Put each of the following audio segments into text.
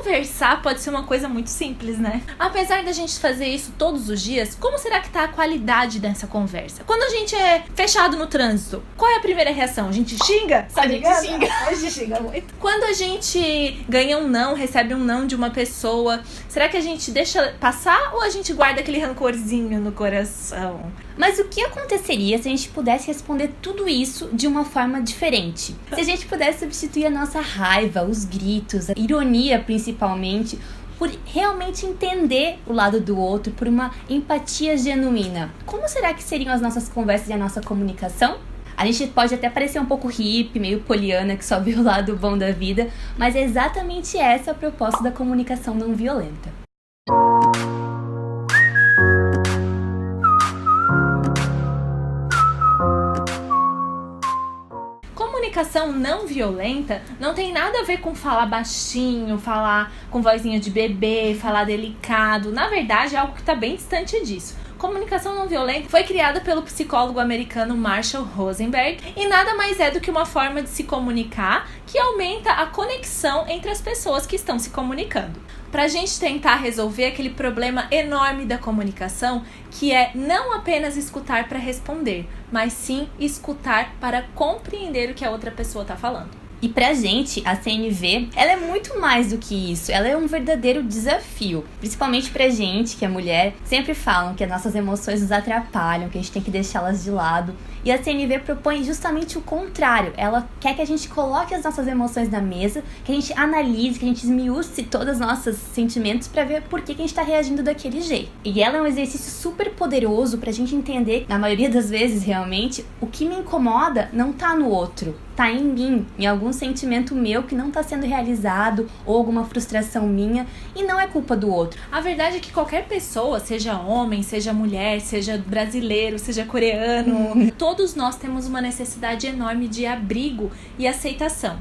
Conversar pode ser uma coisa muito simples, né? Apesar da gente fazer isso todos os dias, como será que tá a qualidade dessa conversa? Quando a gente é fechado no trânsito, qual é a primeira reação? A gente xinga? A gente xinga. A gente xinga muito. Quando a gente ganha um não, recebe um não de uma pessoa, será que a gente deixa passar ou a gente guarda aquele rancorzinho no coração? Mas o que aconteceria se a gente pudesse responder tudo isso de uma forma diferente? Se a gente pudesse substituir a nossa raiva, os gritos, a ironia principalmente, por realmente entender o lado do outro, por uma empatia genuína. Como será que seriam as nossas conversas e a nossa comunicação? A gente pode até parecer um pouco hippie, meio poliana, que só vê o lado bom da vida, mas é exatamente essa a proposta da comunicação não violenta. Comunicação não violenta não tem nada a ver com falar baixinho, falar com vozinha de bebê, falar delicado. Na verdade, é algo que está bem distante disso. Comunicação não violenta foi criada pelo psicólogo americano Marshall Rosenberg e nada mais é do que uma forma de se comunicar que aumenta a conexão entre as pessoas que estão se comunicando. Para a gente tentar resolver aquele problema enorme da comunicação, que é não apenas escutar para responder, mas sim escutar para compreender o que a outra pessoa está falando. E pra gente, a CNV, ela é muito mais do que isso. Ela é um verdadeiro desafio. Principalmente pra gente, que é mulher, sempre falam que as nossas emoções nos atrapalham, que a gente tem que deixá-las de lado. E a CNV propõe justamente o contrário. Ela quer que a gente coloque as nossas emoções na mesa, que a gente analise, que a gente esmiúce todos os nossos sentimentos pra ver por que a gente tá reagindo daquele jeito. E ela é um exercício super poderoso pra gente entender, na maioria das vezes realmente, o que me incomoda não tá no outro. Tá em mim, em algum sentimento meu que não tá sendo realizado ou alguma frustração minha e não é culpa do outro. A verdade é que qualquer pessoa, seja homem, seja mulher, seja brasileiro, seja coreano, todos nós temos uma necessidade enorme de abrigo e aceitação.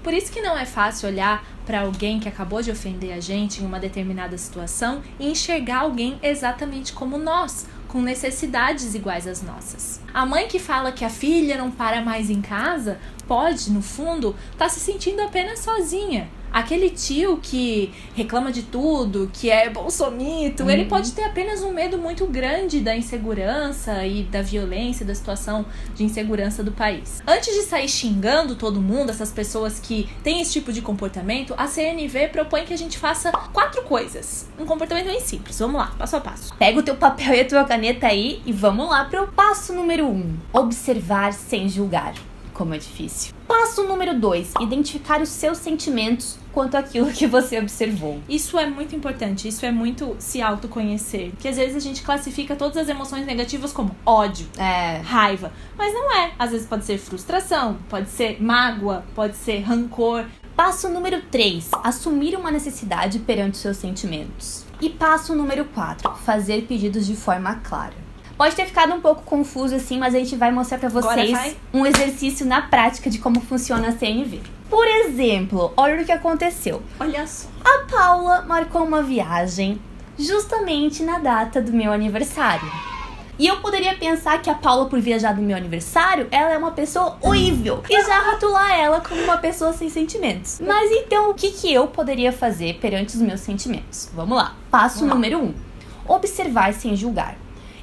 Por isso que não é fácil olhar para alguém que acabou de ofender a gente em uma determinada situação e enxergar alguém exatamente como nós, com necessidades iguais às nossas. A mãe que fala que a filha não para mais em casa pode, no fundo, estar se sentindo apenas sozinha. Aquele tio que reclama de tudo, que é bolsomito, ele pode ter apenas um medo muito grande da insegurança e da violência, da situação de insegurança do país. Antes de sair xingando todo mundo, essas pessoas que têm esse tipo de comportamento, a CNV propõe que a gente faça 4 coisas. Um comportamento bem simples. Vamos lá, passo a passo. Pega o teu papel e a tua caneta aí e vamos lá pro passo número 1. Observar sem julgar. Como é difícil. Passo número 2. Identificar os seus sentimentos quanto àquilo que você observou. Isso é muito importante, isso é muito se autoconhecer. Porque às vezes a gente classifica todas as emoções negativas como ódio, raiva. Mas não é. Às vezes pode ser frustração, pode ser mágoa, pode ser rancor. Passo número 3. Assumir uma necessidade perante os seus sentimentos. E passo número 4. Fazer pedidos de forma clara. Pode ter ficado um pouco confuso assim, mas a gente vai mostrar pra vocês um exercício na prática de como funciona a CNV. Por exemplo, olha o que aconteceu. Olha só. A Paula marcou uma viagem justamente na data do meu aniversário. E eu poderia pensar que a Paula, por viajar no meu aniversário, ela é uma pessoa horrível e já rotular ela como uma pessoa sem sentimentos. Mas então, o que eu poderia fazer perante os meus sentimentos? Vamos lá. Passo número 1. Observar sem julgar.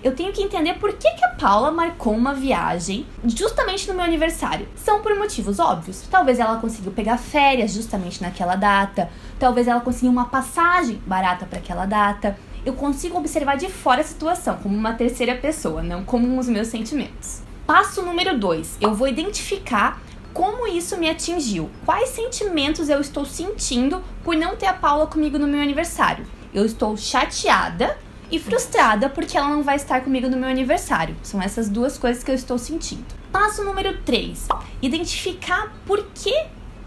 Eu tenho que entender por que a Paula marcou uma viagem justamente no meu aniversário. São por motivos óbvios. Talvez ela conseguiu pegar férias justamente naquela data. Talvez ela conseguiu uma passagem barata para aquela data. Eu consigo observar de fora a situação, como uma terceira pessoa, não como os meus sentimentos. Passo número 2. Eu vou identificar como isso me atingiu. Quais sentimentos eu estou sentindo por não ter a Paula comigo no meu aniversário. Eu estou chateada e frustrada porque ela não vai estar comigo no meu aniversário. São essas duas coisas que eu estou sentindo. Passo número 3. Identificar por que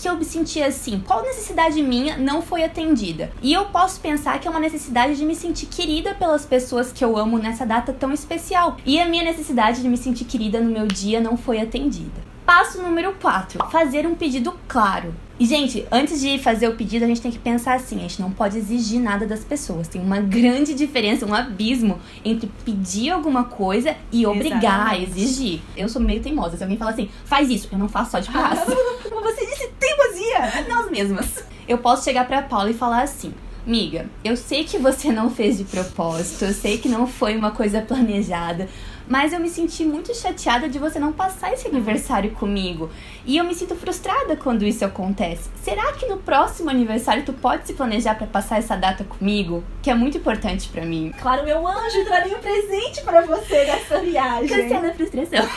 eu me senti assim. Qual necessidade minha não foi atendida? E eu posso pensar que é uma necessidade de me sentir querida pelas pessoas que eu amo nessa data tão especial. E a minha necessidade de me sentir querida no meu dia não foi atendida. Passo número 4. Fazer um pedido claro. E, gente, antes de fazer o pedido, a gente tem que pensar assim, a gente não pode exigir nada das pessoas. Tem uma grande diferença, um abismo entre pedir alguma coisa e obrigar a exigir. Eu sou meio teimosa. Se alguém fala assim, faz isso, eu não faço só de graça. Como você disse, teimosia! Nós mesmas. eu posso chegar pra Paula e falar assim: amiga, eu sei que você não fez de propósito, eu sei que não foi uma coisa planejada, mas eu me senti muito chateada de você não passar esse aniversário comigo. E eu me sinto frustrada quando isso acontece. Será que no próximo aniversário tu pode se planejar pra passar essa data comigo? Que é muito importante pra mim. Claro, meu anjo, trarei um presente pra você nessa viagem. Cancela a frustração.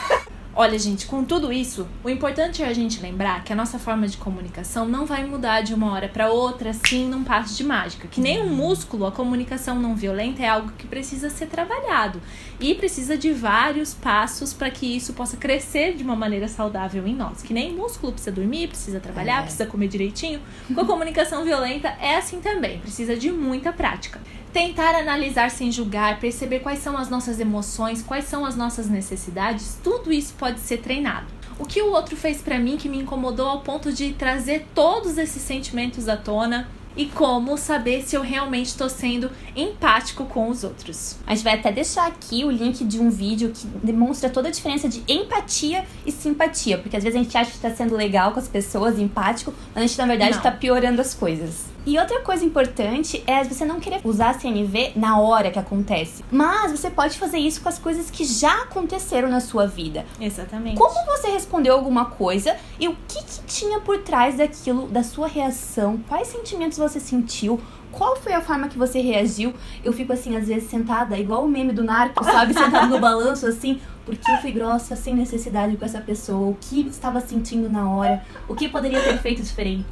Olha, gente, com tudo isso, o importante é a gente lembrar que a nossa forma de comunicação não vai mudar de uma hora para outra, assim, num passe de mágica. Que nem um músculo, a comunicação não violenta é algo que precisa ser trabalhado. E precisa de vários passos para que isso possa crescer de uma maneira saudável em nós. Que nem músculo precisa dormir, precisa trabalhar, precisa comer direitinho. Com a comunicação violenta é assim também, precisa de muita prática. Tentar analisar sem julgar, perceber quais são as nossas emoções, quais são as nossas necessidades, tudo isso pode ser treinado. O que o outro fez pra mim que me incomodou ao ponto de trazer todos esses sentimentos à tona e como saber se eu realmente estou sendo empático com os outros. A gente vai até deixar aqui o link de um vídeo que demonstra toda a diferença de empatia e simpatia, porque às vezes a gente acha que está sendo legal com as pessoas, empático, mas a gente na verdade está piorando as coisas. E outra coisa importante é você não querer usar a CNV na hora que acontece. Mas você pode fazer isso com as coisas que já aconteceram na sua vida. Exatamente. Como você respondeu alguma coisa e o que tinha por trás daquilo, da sua reação, quais sentimentos você sentiu, qual foi a forma que você reagiu. Eu fico assim, às vezes, sentada, igual o meme do narco, sabe? Sentada no balanço, assim, porque eu fui grossa, sem necessidade com essa pessoa, o que estava sentindo na hora, o que poderia ter feito diferente.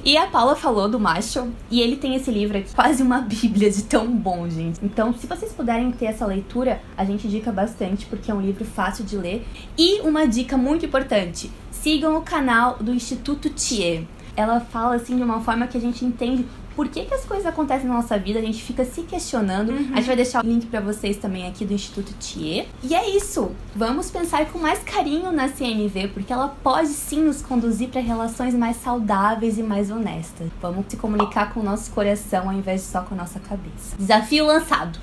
E a Paula falou do Marshall, e ele tem esse livro aqui, quase uma bíblia de tão bom, gente. Então, se vocês puderem ter essa leitura, a gente indica bastante, porque é um livro fácil de ler. E uma dica muito importante, sigam o canal do Instituto Thier. Ela fala, assim, de uma forma que a gente entende por que as coisas acontecem na nossa vida, a gente fica se questionando. A gente vai deixar o link pra vocês também aqui do Instituto Thier. E é isso! Vamos pensar com mais carinho na CNV, porque ela pode sim nos conduzir para relações mais saudáveis e mais honestas. Vamos se comunicar com o nosso coração ao invés de só com a nossa cabeça. Desafio lançado!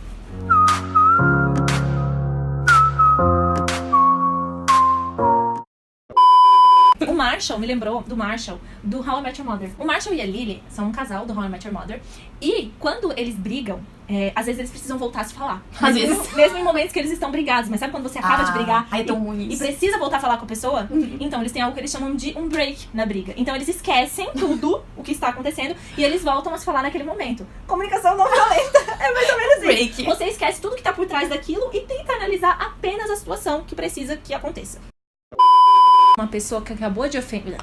O Marshall me lembrou do Marshall, do How I Met Your Mother. O Marshall e a Lily são um casal do How I Met Your Mother. E quando eles brigam, às vezes eles precisam voltar a se falar. Às vezes. Mesmo em momentos que eles estão brigados. Mas sabe quando você acaba de brigar é tão ruim e isso. precisa voltar a falar com a pessoa? Então eles têm algo que eles chamam de um break na briga. Então eles esquecem tudo o que está acontecendo e eles voltam a se falar naquele momento. Comunicação não violenta. É mais ou menos Break. isso. Você esquece tudo que está por trás daquilo e tenta analisar apenas a situação que precisa que aconteça. Uma pessoa que acabou de ofender...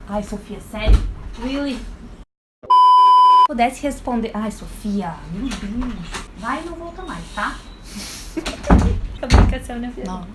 Ai, Sofia, sério? Really? Pudesse responder... Ai, Sofia, meu Deus. Vai e não volta mais, tá? Comunicação, né, filha? Não.